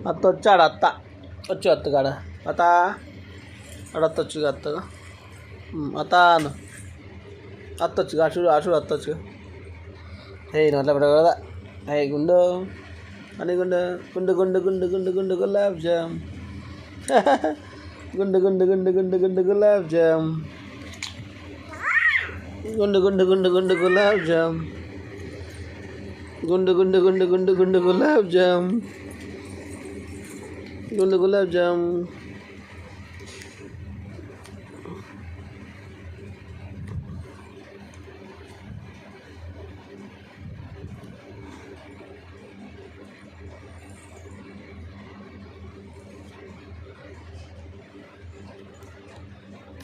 అత్త వచ్చాడు అత్త వచ్చి అత్తగాడ అత్త అడొచ్చు అత్తగా అత్త అత్తొచ్చు అచుడు అచుడు అత్తొచ్చు ఏ అట్లా పెట్టకూడదా ఏ గుండు అని గుండు గుండు గుండు గుండు గుండు గుండు గులాబ్ జామ్ గుండు గుండు గుండు గుండు గుండు గులాబ్ జామ్ గుండు గుండు గుండు గుండు గులాబ్ జామ్ గుండు గుండు గుండు గుండు గుండు గులాబ్ జామ్ గుండు గులాబ్ జామ్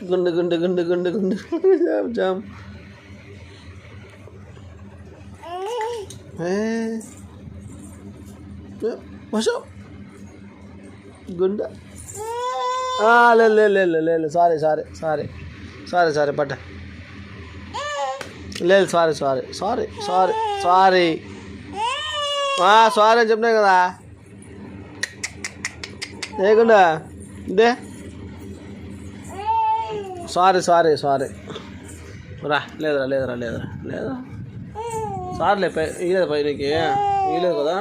గుండు గుండు గుండు గుండు గుండు గులాబ్ జామ్ మషో గుండ లేదు sorry sorry sorry sorry sorry పట్ట లేదు sorry sorry sorry sorry sorry sorry అని చెప్పినా కదా లేకుండా ఇదే సారీ సారీ సారీ రా లేదురా లేదురా లేదురా లేదా సార్లే ఇలేదు పై నీకు ఇలేదు కదా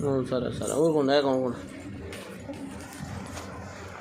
నువ్వు సరే సరే ఊరుకుండా ఊరుకుండా